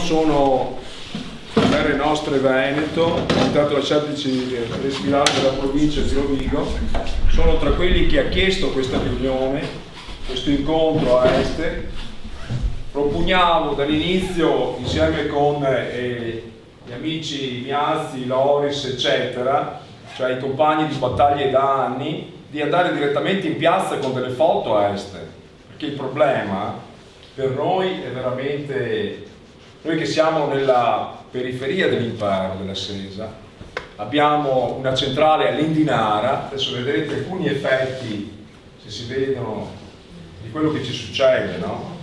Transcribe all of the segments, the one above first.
Sono terre nostre Veneto, intanto lasciateci respirare della provincia di Rovigo. Sono tra quelli che ha chiesto questa riunione, questo incontro a Este. Propugnavo dall'inizio, insieme con gli amici Miazzi, Loris, eccetera, cioè i compagni di battaglie da anni, di andare direttamente in piazza con delle foto a Este, perché il problema per noi è veramente, noi che siamo nella periferia dell'impero della Sesa, abbiamo una centrale a Lendinara, adesso vedrete alcuni effetti, se si vedono, di quello che ci succede, no?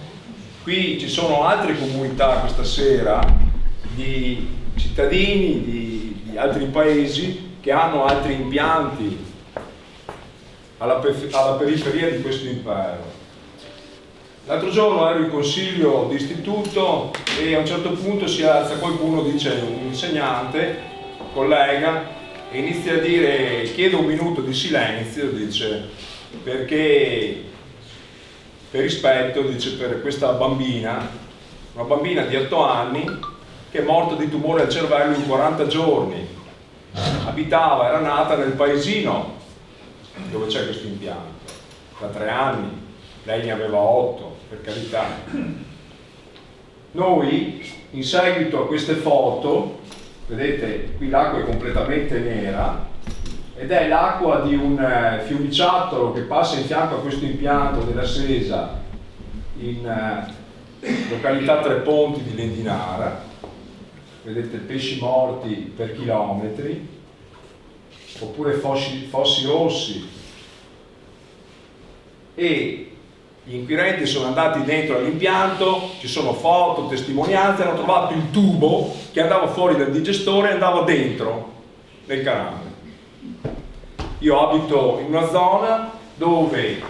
Qui ci sono altre comunità questa sera di cittadini di altri paesi che hanno altri impianti alla periferia di questo impero. L'altro giorno ero in consiglio di istituto e a un certo punto si alza qualcuno, dice un insegnante, collega, e inizia a dire: chiedo un minuto di silenzio, dice, perché per rispetto, dice, per questa bambina, una bambina di 8 anni che è morta di tumore al cervello in 40 giorni. Abitava, era nata nel paesino dove c'è questo impianto, da 3 anni. Lei ne aveva 8, per carità. Noi, in seguito a queste foto, vedete, qui l'acqua è completamente nera, ed è l'acqua di un fiumiciattolo che passa in fianco a questo impianto della Sesa, in località Tre Ponti di Lendinara. Vedete pesci morti per chilometri, oppure fossi rossi. E gli inquirenti sono andati dentro all'impianto, ci sono foto, testimonianze, hanno trovato il tubo che andava fuori dal digestore e andava dentro nel canale. Io abito in una zona dove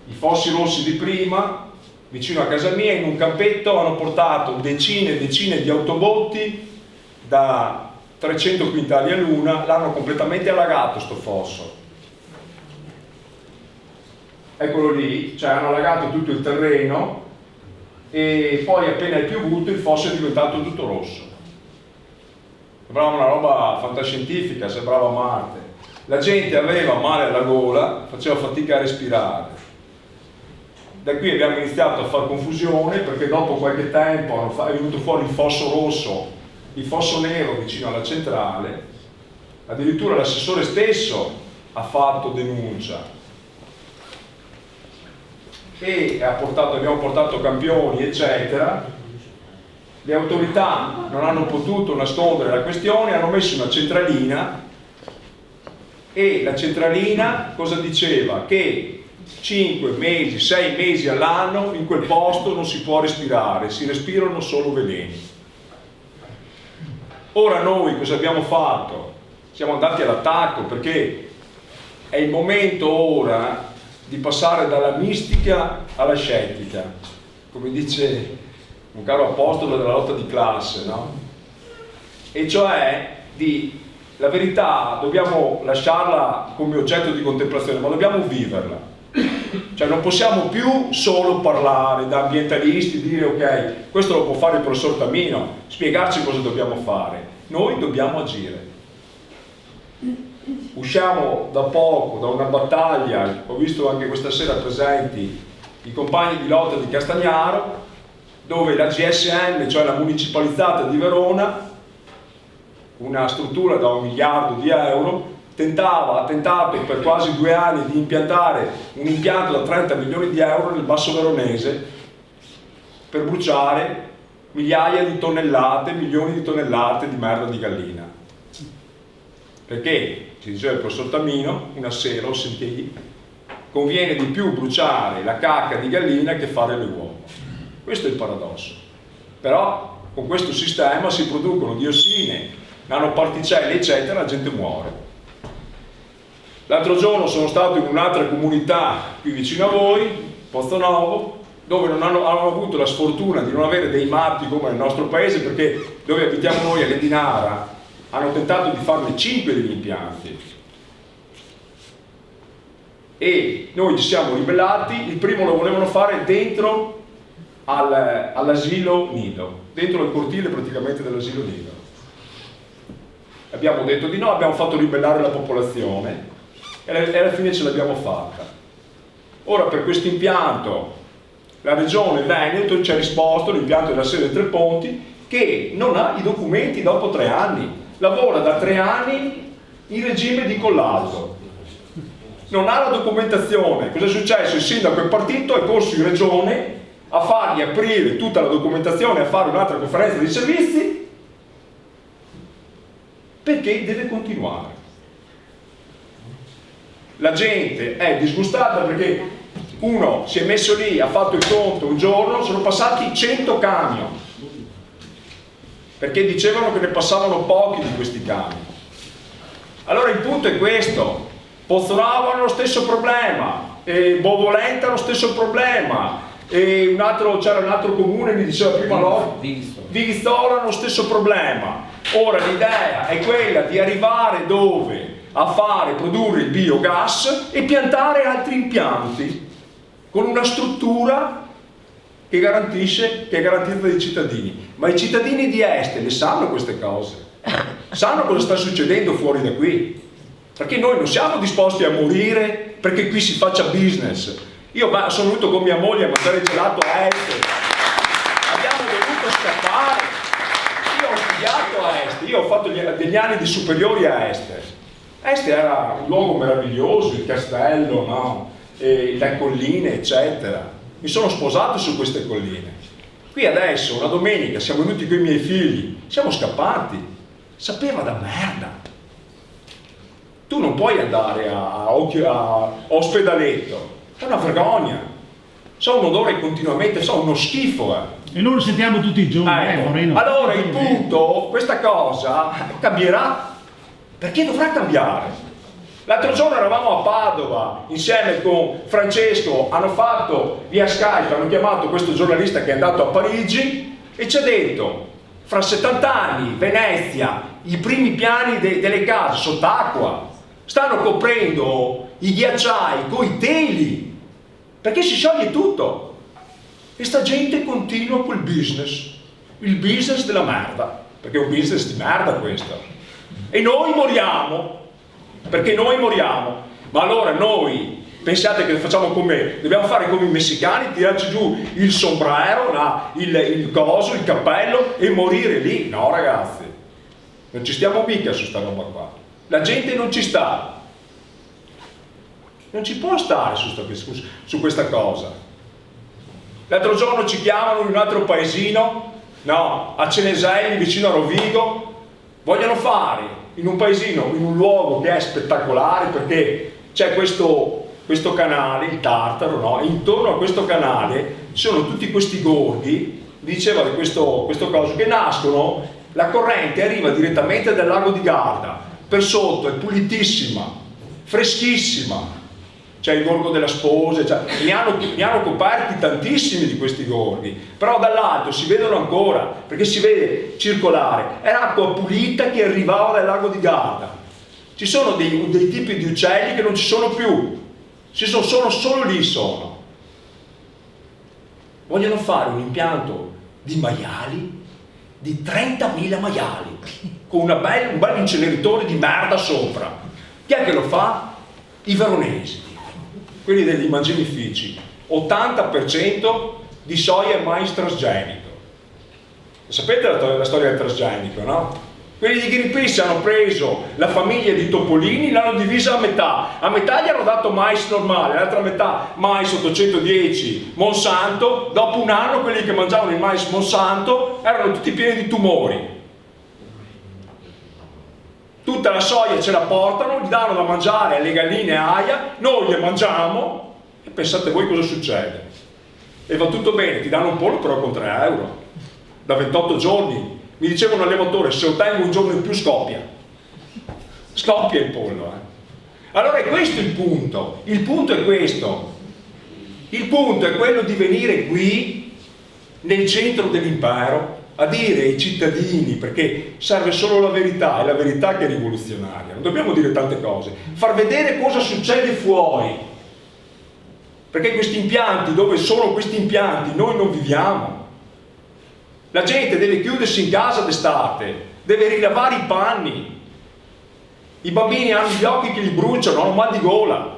i fossi rossi di prima, vicino a casa mia, in un campetto hanno portato decine e decine di autobotti da 300 quintali a l'una, l'hanno completamente allagato sto fosso. Eccolo lì, cioè hanno allagato tutto il terreno e poi appena è piovuto il fosso è diventato tutto rosso. Sembrava una roba fantascientifica, sembrava Marte. La gente aveva male alla gola, faceva fatica a respirare. Da qui abbiamo iniziato a fare confusione, perché dopo qualche tempo è venuto fuori il fosso rosso, il fosso nero vicino alla centrale. Addirittura l'assessore stesso ha fatto denuncia e abbiamo portato campioni, eccetera. Le autorità non hanno potuto nascondere la questione, hanno messo una centralina, e la centralina cosa diceva? Che 5 mesi, 6 mesi all'anno in quel posto non si può respirare, si respirano solo veleni. Ora noi cosa abbiamo fatto? Siamo andati all'attacco, perché è il momento ora di passare dalla mistica alla scettica, come dice un caro apostolo della lotta di classe, no? E cioè la verità dobbiamo lasciarla come oggetto di contemplazione, ma dobbiamo viverla. Cioè non possiamo più solo parlare da ambientalisti, dire ok, questo lo può fare il professor Tamino, spiegarci cosa dobbiamo fare. Noi dobbiamo agire. Usciamo da poco da una battaglia, ho visto anche questa sera presenti i compagni di lotta di Castagnaro, dove la GSM, cioè la municipalizzata di Verona, una struttura da 1 miliardo di euro, ha tentato per quasi 2 anni di impiantare un impianto da 30 milioni di euro nel Basso Veronese per bruciare migliaia di tonnellate, milioni di tonnellate di merda di gallina. Perché, ci diceva il professor Tamino, una sera lo sentii, conviene di più bruciare la cacca di gallina che fare le uova. Questo è il paradosso. Però con questo sistema si producono diossine, nanoparticelle, eccetera, la gente muore. L'altro giorno sono stato in un'altra comunità qui vicino a voi, Pozzonovo, dove non hanno avuto la sfortuna di non avere dei matti come nel nostro paese, perché dove abitiamo noi a Lendinara hanno tentato di farne 5 degli impianti e noi ci siamo ribellati. Il primo lo volevano fare dentro all'asilo nido, dentro il cortile praticamente dell'asilo nido. Abbiamo detto di no, abbiamo fatto ribellare la popolazione e alla fine ce l'abbiamo fatta. Ora per questo impianto la regione Veneto ci ha risposto, l'impianto della sede Tre Ponti, che non ha i documenti dopo 3 anni, lavora da 3 anni in regime di collasso, non ha la documentazione. Cosa è successo? Il sindaco è partito, è corso in regione a fargli aprire tutta la documentazione, a fare un'altra conferenza di servizi, perché deve continuare. La gente è disgustata perché uno si è messo lì, ha fatto il conto un giorno, sono passati 100 camion, perché dicevano che ne passavano pochi di questi camion. Allora il punto è questo: Pozzolavo ha lo stesso problema, Bovolenta ha lo stesso problema, c'era un altro comune, mi diceva prima Vighistola ha lo stesso problema. Ora l'idea è quella di arrivare dove? A produrre il biogas e piantare altri impianti con una struttura che è garantita dai cittadini. Ma i cittadini di Este le sanno queste cose, sanno cosa sta succedendo fuori da qui, perché noi non siamo disposti a morire perché qui si faccia business. Io sono venuto con mia moglie a mangiare gelato a Este, abbiamo dovuto scappare. Io ho studiato a Este, io ho fatto degli anni di superiori a Este. Este era un luogo meraviglioso, il castello, no? Le colline, eccetera. Mi sono sposato su queste colline. Qui adesso, una domenica, siamo venuti con i miei figli, siamo scappati. Sapeva da merda. Tu non puoi andare a Ospedaletto, è una vergogna. C'è un odore continuamente, c'è uno schifo. E noi lo sentiamo tutti i giorni. Allora il punto, questa cosa cambierà. Perché dovrà cambiare? L'altro giorno eravamo a Padova insieme con Francesco, hanno fatto via Skype, hanno chiamato questo giornalista che è andato a Parigi e ci ha detto: fra 70 anni Venezia, i primi piani delle case sott'acqua, stanno coprendo i ghiacciai con i teli, perché si scioglie tutto. E sta gente continua quel business, il business della merda, perché è un business di merda questo. E noi moriamo, perché noi moriamo. Ma allora noi pensate che facciamo dobbiamo fare come i messicani, tirarci giù il sombrero, il coso, il cappello e morire lì? No ragazzi, non ci stiamo mica su sta roba qua. La gente non ci sta, non ci può stare su questa cosa. L'altro giorno ci chiamano in un altro paesino, no, a Ceneselli vicino a Rovigo. Vogliono fare in un paesino, in un luogo che è spettacolare, perché c'è questo canale, il Tartaro, no? E intorno a questo canale ci sono tutti questi gorghi, diceva di questo coso, che nascono, la corrente arriva direttamente dal lago di Garda, per sotto è pulitissima, freschissima. C'è il gorgo della Sposa, ne hanno coperti tantissimi di questi gorghi, però dall'alto si vedono ancora, perché si vede circolare, è l'acqua pulita che arrivava dal lago di Garda. Ci sono dei tipi di uccelli che non ci sono più, solo lì sono. Vogliono fare un impianto di maiali, di 30.000 maiali, con un bel inceneritore di merda sopra. Chi è che lo fa? I veronesi, quelli degli immaginifici, 80% di soia e mais trasgenico. Sapete la storia del trasgenico, no? Quelli di Greenpeace hanno preso la famiglia di Topolini, l'hanno divisa a metà gli hanno dato mais normale, l'altra metà mais 810 Monsanto. Dopo un anno quelli che mangiavano il mais Monsanto erano tutti pieni di tumori. Tutta la soia ce la portano, gli danno da mangiare alle galline aia, noi le mangiamo e pensate voi cosa succede. E va tutto bene, ti danno un pollo però con 3 euro, da 28 giorni. Mi diceva un allevatore, se lo tengo un giorno in più scoppia il pollo. Allora è questo il punto è questo. Il punto è quello di venire qui, nel centro dell'impero, a dire ai cittadini, perché serve solo la verità, è la verità che è rivoluzionaria, non dobbiamo dire tante cose, far vedere cosa succede fuori. perché questi impianti, dove sono questi impianti, noi non viviamo. La gente deve chiudersi in casa d'estate, deve rilavare i panni, i bambini hanno gli occhi che li bruciano, hanno mal di gola.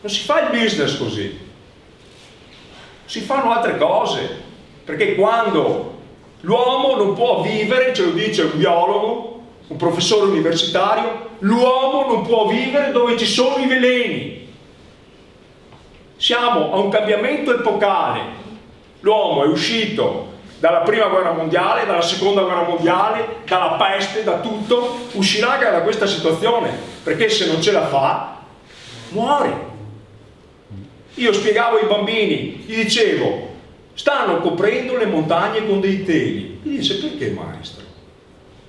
Non si fa il business così, si fanno altre cose, perché quando l'uomo non può vivere, ce lo dice un biologo, un professore universitario, l'uomo non può vivere dove ci sono i veleni. Siamo a un cambiamento epocale. L'uomo è uscito dalla prima guerra mondiale, dalla seconda guerra mondiale, dalla peste, da tutto, uscirà anche da questa situazione, perché se non ce la fa, muore. Io spiegavo ai bambini, gli dicevo, stanno coprendo le montagne con dei teli. Gli dice, perché maestro?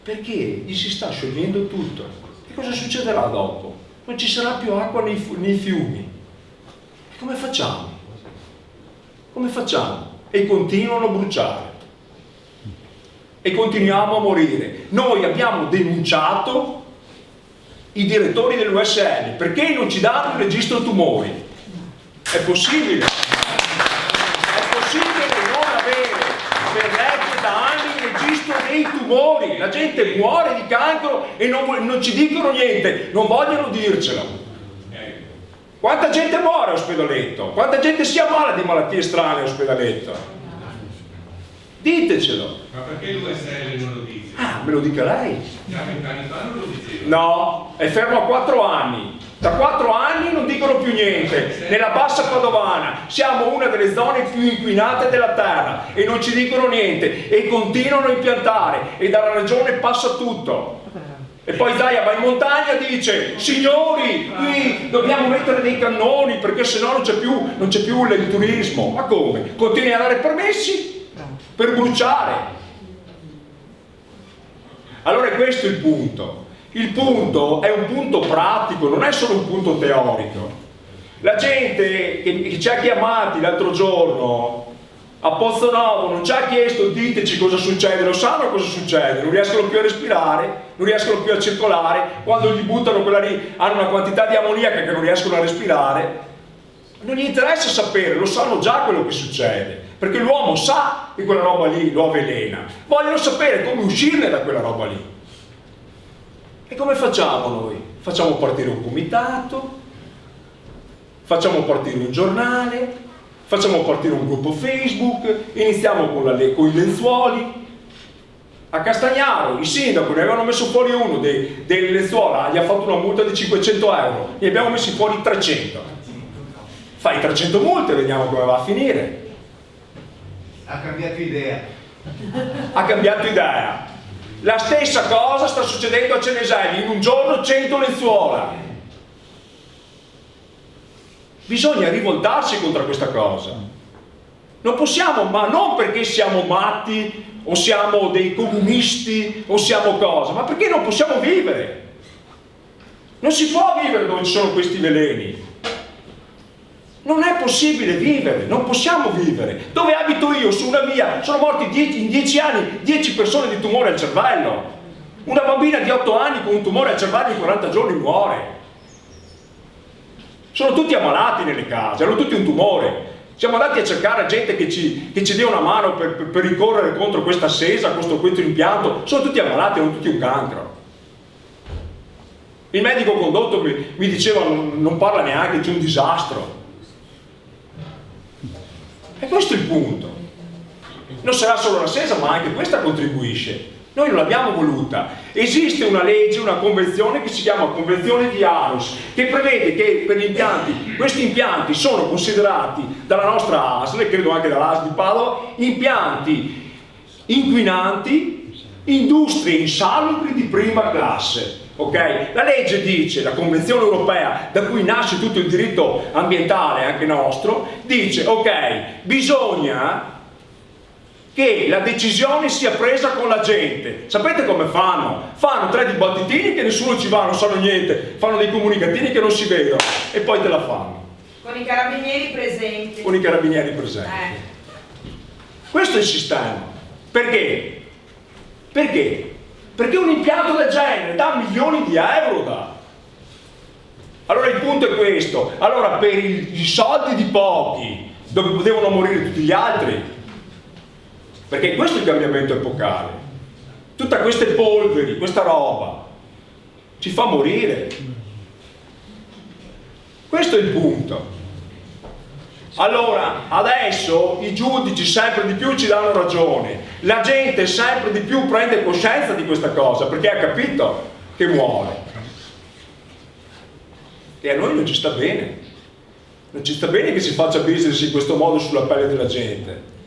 Perché gli si sta sciogliendo tutto. E cosa succederà dopo? Non ci sarà più acqua nei fiumi. Come facciamo? Come facciamo? E continuano a bruciare. E continuiamo a morire. Noi abbiamo denunciato i direttori dell'USL perché non ci danno il registro tumori. È possibile? È possibile non avere per legge da anni il registro dei tumori? La gente muore di cancro e non ci dicono niente, non vogliono dircelo. Quanta gente muore all'ospedaletto? Quanta gente si ammala di malattie strane all'ospedaletto? Ditecelo. Ma perché l'USL non lo dice? Ah, me lo dica lei. Già 20 anni fa non lo diceva. No, è fermo a 4 anni. Da 4 anni non dicono più niente. Nella bassa padovana siamo una delle zone più inquinate della terra e non ci dicono niente e continuano a impiantare e dalla regione passa tutto. E poi Zaia va in montagna e dice, signori, qui dobbiamo mettere dei cannoni perché sennò non c'è più il turismo. Ma come? Continui a dare permessi per bruciare. Allora è questo il punto. Il punto è un punto pratico, non è solo un punto teorico. La gente che ci ha chiamati l'altro giorno a Pozzonovo non ci ha chiesto diteci cosa succede, lo sanno cosa succede, non riescono più a respirare, non riescono più a circolare, quando gli buttano quella lì hanno una quantità di ammoniaca che non riescono a respirare. Non gli interessa sapere, lo sanno già quello che succede, perché l'uomo sa che quella roba lì lo avvelena, vogliono sapere come uscirne da quella roba lì. E come facciamo noi? Facciamo partire un comitato, facciamo partire un giornale, facciamo partire un gruppo Facebook, iniziamo con i lenzuoli. A Castagnaro il sindaco ne avevano messo fuori uno delle lenzuola, gli ha fatto una multa di 500 euro, ne abbiamo messi fuori 300. Fai 300 multe, vediamo come va a finire. Ha cambiato idea. Ha cambiato idea. La stessa cosa sta succedendo a Ceneselli, in un giorno 100 lenzuola. Bisogna rivoltarsi contro questa cosa. Non possiamo, ma non perché siamo matti o siamo dei comunisti o siamo cosa, ma perché non possiamo vivere. Non si può vivere dove ci sono questi veleni. Non è possibile vivere, non possiamo vivere. Dove abito io, su una via, sono morti in 10 anni 10 persone di tumore al cervello. Una bambina di 8 anni con un tumore al cervello in 40 giorni muore. Sono tutti ammalati nelle case, hanno tutti un tumore. Siamo andati a cercare gente che ci dia una mano per ricorrere contro questa sesa, contro questo impianto. Sono tutti ammalati, hanno tutti un cancro. Il medico condotto mi diceva non parla neanche, c'è un disastro. E questo è il punto. Non sarà solo la sesa, ma anche questa contribuisce. Noi non l'abbiamo voluta. Esiste una legge, una convenzione che si chiama Convenzione di Aarhus, che prevede che per gli impianti, questi impianti sono considerati dalla nostra ASL, e credo anche dall'ASL di Padova, impianti inquinanti, industrie insalubri di prima classe. Okay? La legge dice, la Convenzione europea da cui nasce tutto il diritto ambientale anche nostro, dice ok, bisogna che la decisione sia presa con la gente. Sapete come fanno? Fanno 3 dibattitini che nessuno ci va, non sanno niente, fanno dei comunicatini che non si vedono e poi te la fanno. Con i carabinieri presenti. Con i carabinieri presenti. Questo è il sistema. Perché? Perché? Perché un impianto del genere dà milioni di euro Allora il punto è questo, allora per i soldi di pochi devono morire tutti gli altri, perché questo è il cambiamento epocale. Tutte queste polveri, questa roba ci fa morire. Questo è il punto. Allora, adesso i giudici sempre di più ci danno ragione, la gente sempre di più prende coscienza di questa cosa, perché ha capito che muore. E a noi non ci sta bene. Non ci sta bene che si faccia business in questo modo sulla pelle della gente.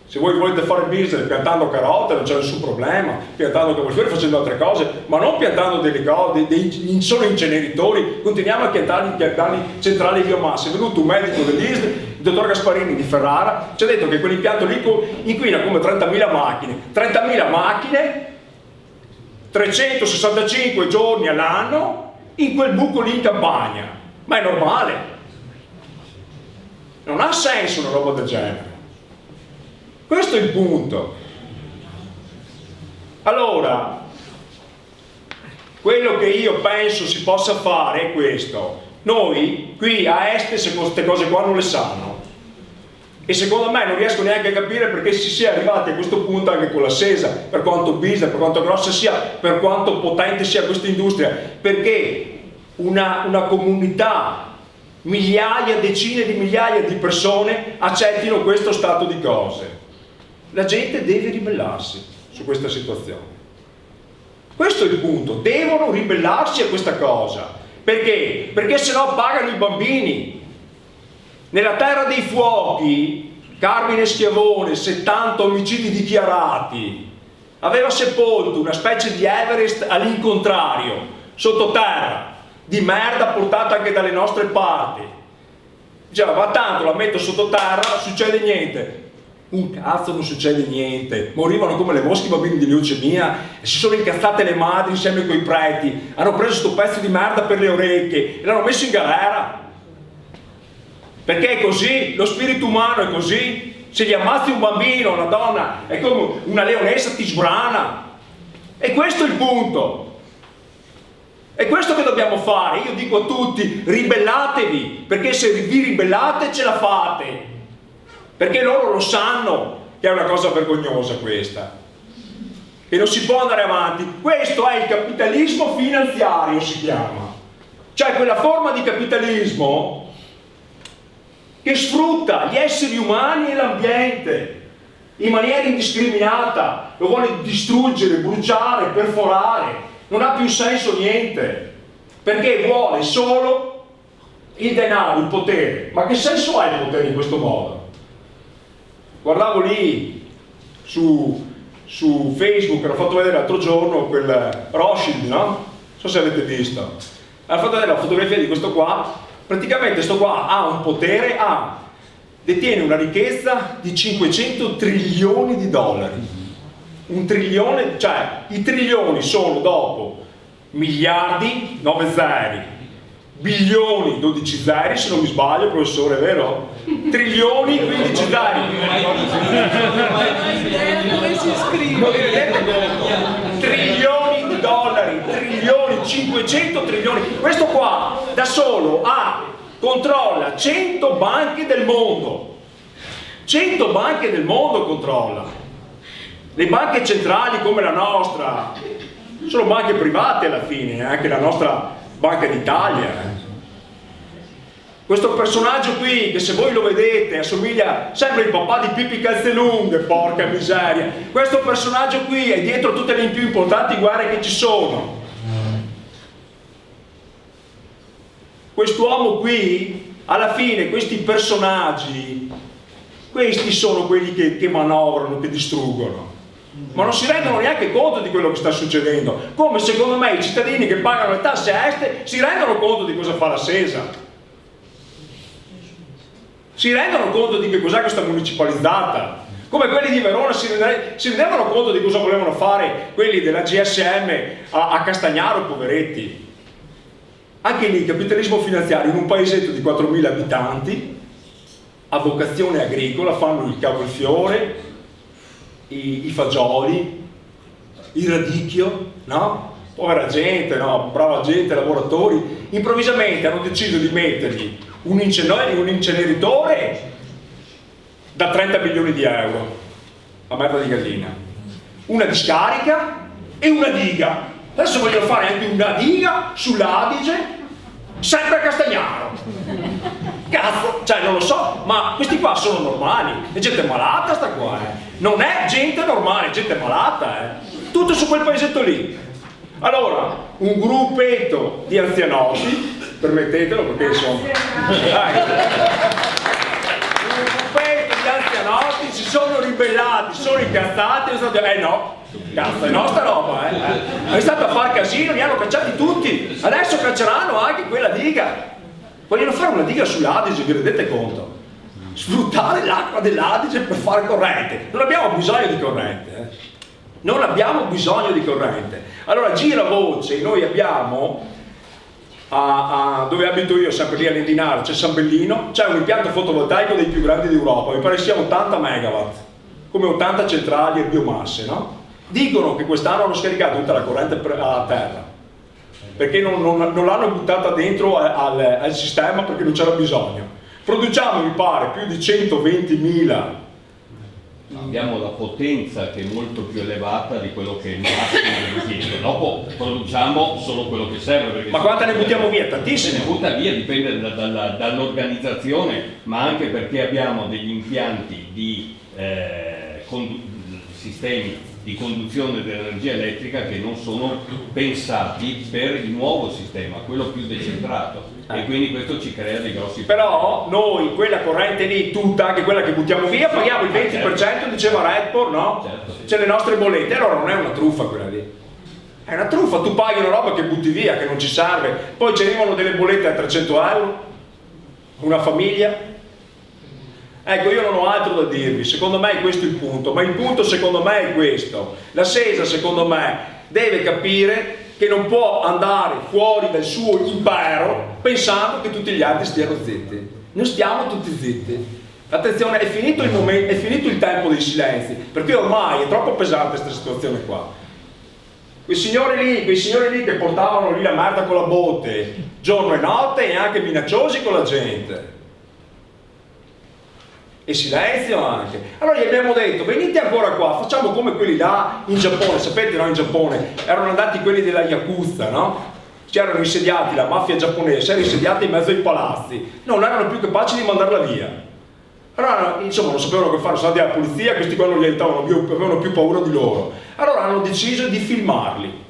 Se voi volete fare business piantando carote non c'è nessun problema, piantando cavolfiori, facendo altre cose, ma non piantando delle cose, solo inceneritori. Continuiamo a piantare centrali di biomasse. È venuto un medico dell'ISD, il dottor Gasparini di Ferrara, ci ha detto che quell'impianto lì inquina come 30.000 macchine. 30.000 macchine, 365 giorni all'anno, in quel buco lì in campagna. Ma è normale. Non ha senso una roba del genere. Questo è il punto. Allora, quello che io penso si possa fare è questo. Noi qui a Este queste cose qua non le sanno. E secondo me non riesco neanche a capire perché si sia arrivati a questo punto anche con la Sesa, per quanto business, per quanto grossa sia, per quanto potente sia questa industria. Perché una comunità, migliaia, decine di migliaia di persone accettino questo stato di cose. La gente deve ribellarsi su questa situazione. Questo è il punto, devono ribellarsi a questa cosa. Perché? Perché sennò pagano i bambini. Nella Terra dei Fuochi, Carmine Schiavone, 70 omicidi dichiarati, aveva sepolto una specie di Everest all'incontrario, sottoterra, di merda portata anche dalle nostre parti. Diceva, ma tanto la metto sottoterra, non succede niente. Un cazzo, non succede niente. Morivano come le mosche i bambini di leucemia e si sono incazzate le madri insieme coi preti, hanno preso sto pezzo di merda per le orecchie e l'hanno messo in galera. Perché è così, lo spirito umano è così. Se gli ammazzi un bambino, una donna, è come una leonessa ti sbrana. E questo è il punto. È questo che dobbiamo fare. Io dico a tutti, ribellatevi, perché se vi ribellate ce la fate. Perché loro lo sanno che è una cosa vergognosa questa. E non si può andare avanti. Questo è il capitalismo finanziario, si chiama. Cioè quella forma di capitalismo che sfrutta gli esseri umani e l'ambiente in maniera indiscriminata, lo vuole distruggere, bruciare, perforare, non ha più senso niente, perché vuole solo il denaro, il potere. Ma che senso ha il potere in questo modo? Guardavo lì su Facebook, l'ho fatto vedere l'altro giorno, quel Rothschild, no? Non so se avete visto. Ha fatto vedere la fotografia di questo qua. Praticamente sto qua ha un potere, detiene una ricchezza di 500 trilioni di dollari. Un trilione, cioè i trilioni sono dopo miliardi, 9 zeri, bilioni, 12 zeri, se non mi sbaglio, professore, vero? Trilioni, 15 zeri. Non vi rendete conto? Trilioni di dollari, trilioni, 500 trilioni. Questo qua da solo controlla 100 banche del mondo. 100 banche del mondo controlla. Le banche centrali come la nostra sono banche private alla fine, anche la nostra Banca d'Italia. Questo personaggio qui, che se voi lo vedete assomiglia, sembra il papà di Pippi Calzelunghe, porca miseria. Questo personaggio qui è dietro tutte le più importanti guerre che ci sono. Quest'uomo qui, alla fine, questi personaggi, questi sono quelli che manovrano, che distruggono. Ma non si rendono neanche conto di quello che sta succedendo. Come secondo me i cittadini che pagano le tasse Este si rendono conto di cosa fa la Sesa. Si rendono conto di che cos'è questa municipalizzata. Come quelli di Verona si rendevano conto di cosa volevano fare quelli della GSM a Castagnaro, poveretti. Anche lì, capitalismo finanziario in un paesetto di 4.000 abitanti, a vocazione agricola, fanno il cavolfiore, i fagioli, il radicchio, no? povera gente, no? Brava gente, lavoratori, improvvisamente hanno deciso di mettergli un inceneritore da 30 milioni di euro, a merda di gallina, una discarica e una diga. Adesso vogliono fare anche una diga sull'Adige, sempre a Castagnaro. Cazzo, cioè non lo so, ma questi qua sono normali, è gente malata sta qua, non è gente normale, è gente malata, tutto su quel paesetto lì. Allora, un gruppetto di anzianotti, permettetelo perché insomma, un gruppetto di anzianotti si sono ribellati, sono incazzati e sono detto, no, cazzo, è nostra roba, è stato a far casino, li hanno cacciati tutti, adesso cacceranno anche quella diga. Vogliono fare una diga sull'Adige, vi rendete conto? Sfruttare l'acqua dell'Adige per fare corrente. Non abbiamo bisogno di corrente, non abbiamo bisogno di corrente. Allora gira voce, noi abbiamo dove abito io, sempre lì a Lendinaro, c'è San Bellino, c'è un impianto fotovoltaico dei più grandi d'Europa, mi pare sia 80 megawatt, come 80 centrali e biomasse, no? Dicono che quest'anno hanno scaricato tutta la corrente a terra, perché non l'hanno buttata dentro al sistema perché non c'era bisogno. Produciamo, mi pare, più di 120.000. Abbiamo la potenza che è molto più elevata di quello che è il massimo richiesto. Dopo produciamo solo quello che serve. Perché ma quanta ne buttiamo via? Se Tantissime. ne butta via, dipende dall'organizzazione, ma anche perché abbiamo degli impianti di sistemi di conduzione dell'energia elettrica che non sono pensati per il nuovo sistema, quello più decentrato, e quindi questo ci crea dei grossi problemi. Però noi quella corrente lì, tutta, anche quella che buttiamo via, paghiamo il 20%, diceva Redport, no? Certo, sì. C'è le nostre bollette, allora non è una truffa quella lì. È una truffa, tu paghi una roba che butti via, che non ci serve, poi ci arrivano delle bollette a 300 euro, una famiglia. Ecco, io non ho altro da dirvi, secondo me è questo il punto, ma il punto secondo me è questo: la Sesa secondo me deve capire che non può andare fuori dal suo impero pensando che tutti gli altri stiano zitti. Non stiamo tutti zitti. Attenzione, è finito il momento, è finito il tempo dei silenzi, perché ormai è troppo pesante questa situazione qua. Quei signori lì che portavano lì la merda con la botte giorno e notte e anche minacciosi con la gente. E silenzio anche. Allora gli abbiamo detto: venite ancora qua, facciamo come quelli là in Giappone. Sapete, no, in Giappone erano andati quelli della Yakuza, no? C'erano insediati, la mafia giapponese era insediata in mezzo ai palazzi, non erano più capaci di mandarla via. Allora, insomma, non sapevano che fare, sono andati alla polizia, questi qua non gli aiutavano più, avevano più paura di loro. Allora hanno deciso di filmarli,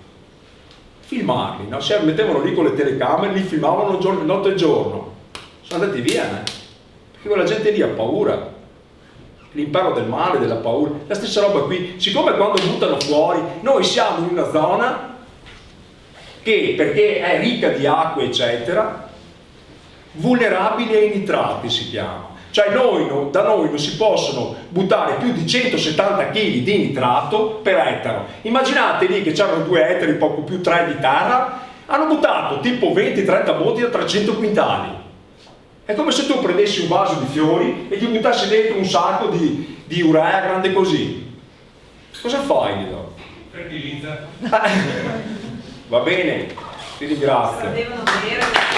no? Si mettevano lì con le telecamere, li filmavano notte e giorno. Sono andati via, perché quella gente lì ha paura, l'impero del male, della paura. La stessa roba qui, siccome quando buttano fuori, noi siamo in una zona che, perché è ricca di acqua eccetera, vulnerabile ai nitrati si chiama. Cioè da noi non si possono buttare più di 170 kg di nitrato per ettaro. Immaginate lì che c'erano 2 ettari, poco più 3 di terra, hanno buttato tipo 20-30 botti da 300 quintali. È come se tu prendessi un vaso di fiori e gli buttassi dentro un sacco di urea grande così. Cosa fai lì dopo? Fertilizza. Va bene, ti ringrazio. Devono bere.